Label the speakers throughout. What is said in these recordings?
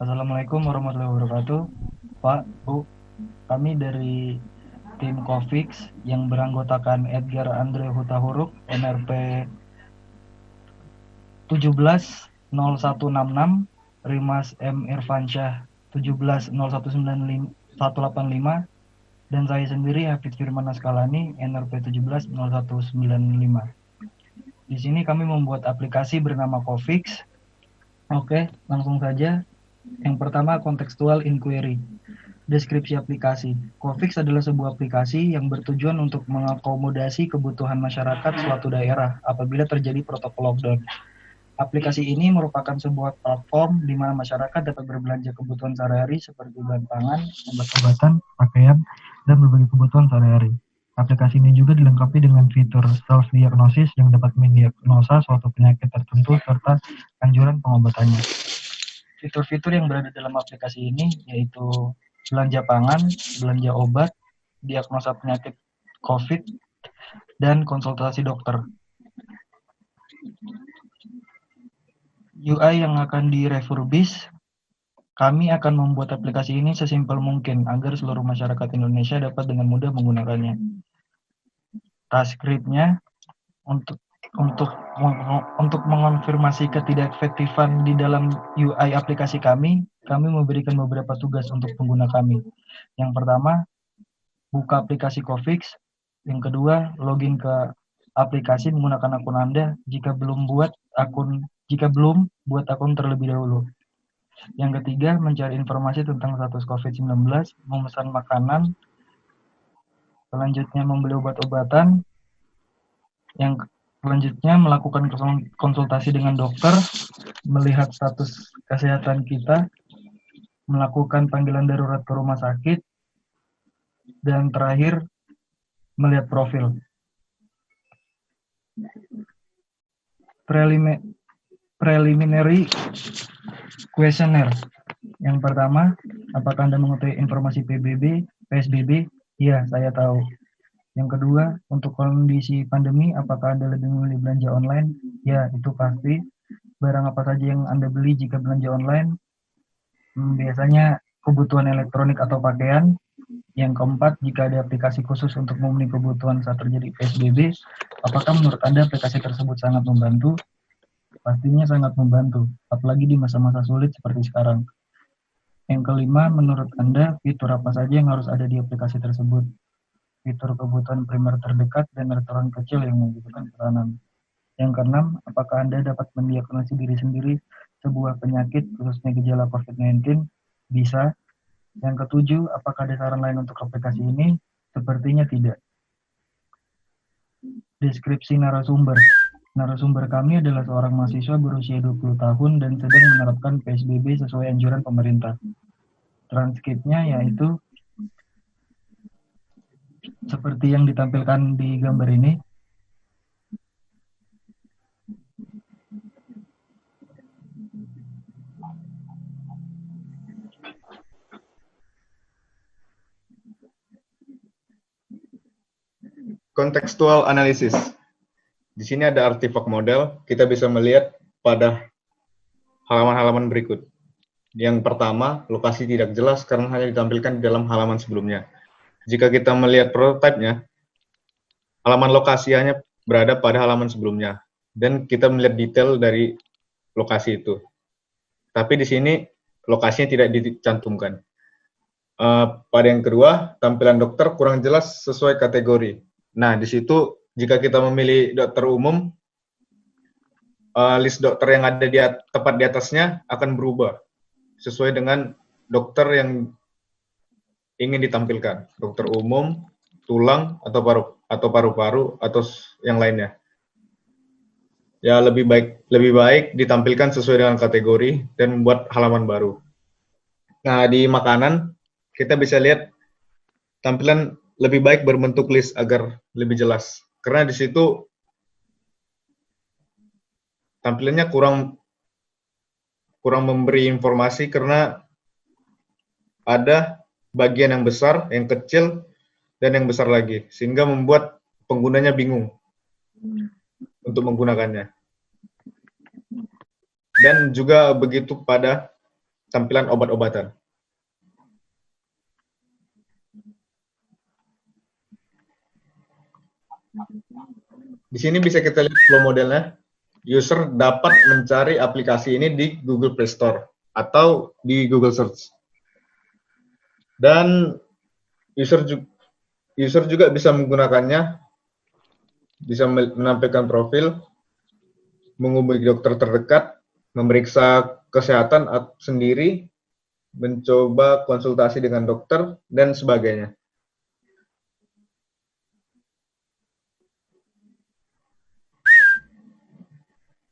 Speaker 1: Assalamualaikum warahmatullahi wabarakatuh. Pak, Bu, kami dari tim Covix yang beranggotakan Edgar Andre Hutahuruk, NRP 170166, Rimas M. Irfansyah 17019185, dan saya sendiri Hafid Firman Askalani, NRP 170195. Di sini kami membuat aplikasi bernama Covix. Oke, langsung saja. Yang pertama, contextual inquiry. Deskripsi aplikasi. Covix adalah sebuah aplikasi yang bertujuan untuk mengakomodasi kebutuhan masyarakat suatu daerah apabila terjadi protokol lockdown. Aplikasi ini merupakan sebuah platform di mana masyarakat dapat berbelanja kebutuhan sehari-hari seperti bahan pangan, obat-obatan, pakaian, dan berbagai kebutuhan sehari-hari. Aplikasi ini juga dilengkapi dengan fitur self-diagnosis yang dapat mendiagnosa suatu penyakit tertentu serta anjuran pengobatannya. Fitur-fitur yang berada dalam aplikasi ini yaitu belanja pangan, belanja obat, diagnosa penyakit COVID, dan konsultasi dokter. UI yang akan direfurbish, kami akan membuat aplikasi ini sesimpel mungkin agar seluruh masyarakat Indonesia dapat dengan mudah menggunakannya. Task script-nya untuk mengonfirmasi ketidakefektifan di dalam UI aplikasi kami memberikan beberapa tugas untuk pengguna kami. Yang pertama, buka aplikasi Covix. Yang kedua, login ke aplikasi menggunakan akun Anda jika belum buat akun terlebih dahulu. Yang ketiga, mencari informasi tentang status COVID-19, memesan makanan, selanjutnya membeli obat-obatan, yang selanjutnya melakukan konsultasi dengan dokter, melihat status kesehatan kita, melakukan panggilan darurat ke rumah sakit, dan terakhir melihat profil. Preliminary questionnaire. Yang pertama, apakah Anda mengetahui informasi PSBB? Iya, saya tahu. Yang kedua, untuk kondisi pandemi, apakah Anda lebih memilih belanja online? Ya, itu pasti. Barang apa saja yang Anda beli jika belanja online? Biasanya kebutuhan elektronik atau pakaian. Yang keempat, jika ada aplikasi khusus untuk memenuhi kebutuhan saat terjadi PSBB, apakah menurut Anda aplikasi tersebut sangat membantu? Pastinya sangat membantu, apalagi di masa-masa sulit seperti sekarang. Yang kelima, menurut Anda, fitur apa saja yang harus ada di aplikasi tersebut? Fitur kebutuhan primer terdekat dan restoran kecil yang membutuhkan peranan. Yang keenam, apakah Anda dapat mendiagnosis diri sendiri sebuah penyakit, khususnya gejala COVID-19? Bisa. Yang ketujuh, apakah ada saran lain untuk aplikasi ini? Sepertinya tidak. Deskripsi narasumber. Narasumber kami adalah seorang mahasiswa berusia 20 tahun dan sedang menerapkan PSBB sesuai anjuran pemerintah. Transkripnya yaitu seperti yang ditampilkan di gambar ini.
Speaker 2: Contextual analysis. Di sini ada artifact model, kita bisa melihat pada halaman-halaman berikut. Yang pertama, lokasi tidak jelas karena hanya ditampilkan di dalam halaman sebelumnya. Jika kita melihat prototipenya, halaman lokasi hanya berada pada halaman sebelumnya, dan kita melihat detail dari lokasi itu. Tapi di sini lokasinya tidak dicantumkan. Pada yang kedua, tampilan dokter kurang jelas sesuai kategori. Nah, di situ jika kita memilih dokter umum, list dokter yang ada tepat di atasnya akan berubah sesuai dengan dokter yang ingin ditampilkan. Dokter umum, tulang, atau paru-paru, atau yang lainnya. Ya, lebih baik ditampilkan sesuai dengan kategori dan membuat halaman baru. Nah, di makanan, kita bisa lihat tampilan lebih baik berbentuk list agar lebih jelas. Karena di situ tampilannya kurang memberi informasi karena ada bagian yang besar, yang kecil, dan yang besar lagi. Sehingga membuat penggunanya bingung untuk menggunakannya. Dan juga begitu pada tampilan obat-obatan. Di sini bisa kita lihat flow modelnya. User dapat mencari aplikasi ini di Google Play Store atau di Google Search. Dan user juga bisa menggunakannya, bisa menampilkan profil, menghubungi dokter terdekat, memeriksa kesehatan sendiri, mencoba konsultasi dengan dokter, dan sebagainya.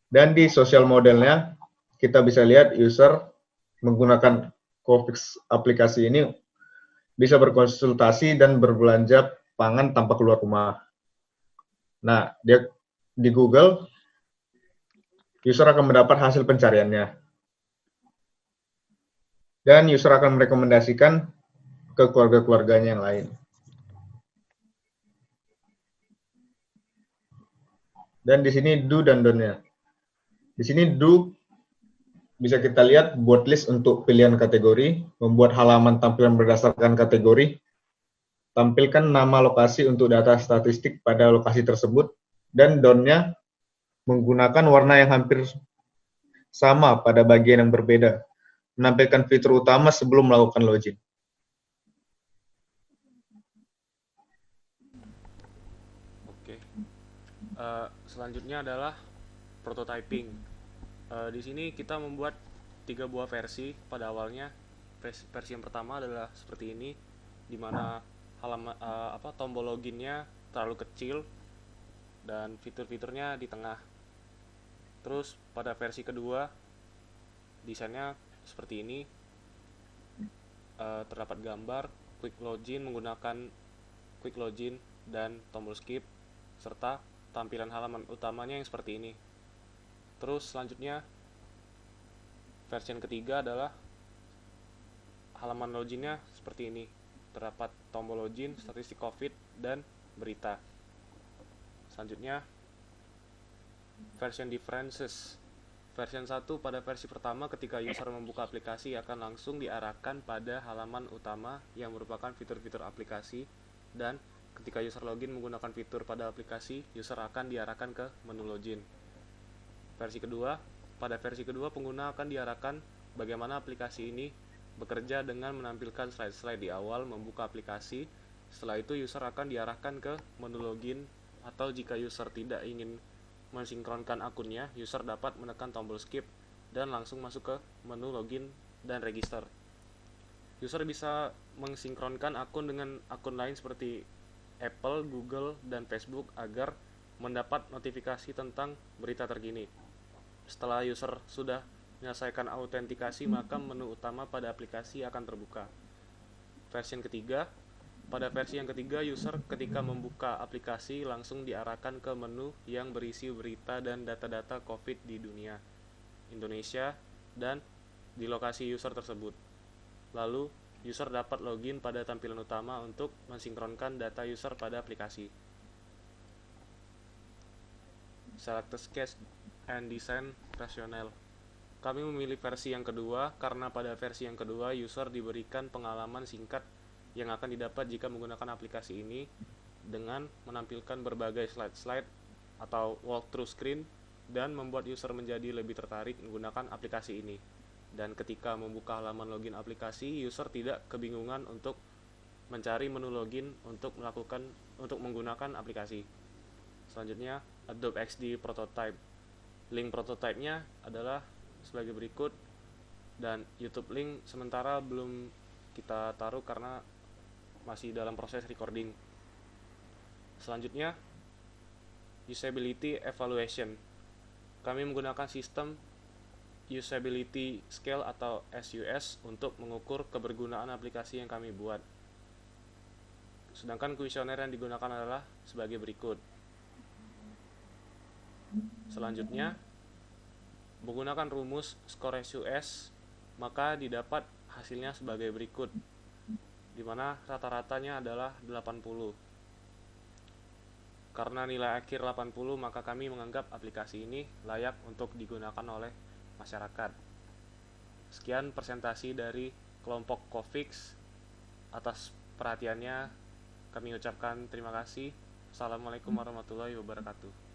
Speaker 2: Dan di sosial modelnya, kita bisa lihat user menggunakan Cofix aplikasi ini bisa berkonsultasi dan berbelanja pangan tanpa keluar rumah. Nah, di Google, user akan mendapat hasil pencariannya. Dan user akan merekomendasikan ke keluarga-keluarganya yang lain. Dan di sini do dan don't-nya. Di sini do bisa kita lihat buat list untuk pilihan kategori, membuat halaman tampilan berdasarkan kategori, tampilkan nama lokasi untuk data statistik pada lokasi tersebut, dan don't-nya menggunakan warna yang hampir sama pada bagian yang berbeda, menampilkan fitur utama sebelum melakukan login.
Speaker 3: Oke. Selanjutnya adalah prototyping. Di sini kita membuat 3 buah versi pada awalnya. Versi yang pertama adalah seperti ini, di mana tombol loginnya terlalu kecil dan fitur-fiturnya di tengah. Terus pada versi kedua desainnya seperti ini, terdapat gambar quick login menggunakan quick login dan tombol skip, serta tampilan halaman utamanya yang seperti ini. Terus selanjutnya versi yang ketiga adalah halaman loginnya seperti ini, terdapat tombol login, statistik COVID, dan berita. Selanjutnya version differences. Version 1 pada versi pertama, ketika user membuka aplikasi akan langsung diarahkan pada halaman utama yang merupakan fitur-fitur aplikasi, dan ketika user login menggunakan fitur pada aplikasi, user akan diarahkan ke menu login. Pada versi kedua pengguna akan diarahkan bagaimana aplikasi ini bekerja dengan menampilkan slide-slide di awal membuka aplikasi. Setelah itu user akan diarahkan ke menu login, atau jika user tidak ingin mensinkronkan akunnya, user dapat menekan tombol skip dan langsung masuk ke menu login dan register. User bisa mensinkronkan akun dengan akun lain seperti Apple, Google, dan Facebook agar mendapat notifikasi tentang berita terkini. Setelah user sudah menyelesaikan autentikasi, maka menu utama pada aplikasi akan terbuka. Pada versi yang ketiga, user ketika membuka aplikasi langsung diarahkan ke menu yang berisi berita dan data-data COVID di dunia, Indonesia, dan di lokasi user tersebut. Lalu, user dapat login pada tampilan utama untuk mensinkronkan data user pada aplikasi. Selected Sketch and Design Rational. Kami memilih versi yang kedua karena pada versi yang kedua user diberikan pengalaman singkat yang akan didapat jika menggunakan aplikasi ini, dengan menampilkan berbagai slide-slide atau walkthrough screen dan membuat user menjadi lebih tertarik menggunakan aplikasi ini. Dan ketika membuka halaman login aplikasi, user tidak kebingungan untuk mencari menu login untuk menggunakan aplikasi. Selanjutnya, Adobe XD Prototype. Link prototype-nya adalah sebagai berikut, dan YouTube link sementara belum kita taruh karena masih dalam proses recording. Selanjutnya, Usability Evaluation. Kami menggunakan sistem Usability Scale atau SUS untuk mengukur kebergunaan aplikasi yang kami buat. Sedangkan kuesioner yang digunakan adalah sebagai berikut. Selanjutnya, menggunakan rumus skor SUS, maka didapat hasilnya sebagai berikut, di mana rata-ratanya adalah 80. Karena nilai akhir 80, maka kami menganggap aplikasi ini layak untuk digunakan oleh masyarakat. Sekian presentasi dari kelompok Covix. Atas perhatiannya kami ucapkan terima kasih. Assalamualaikum warahmatullahi wabarakatuh.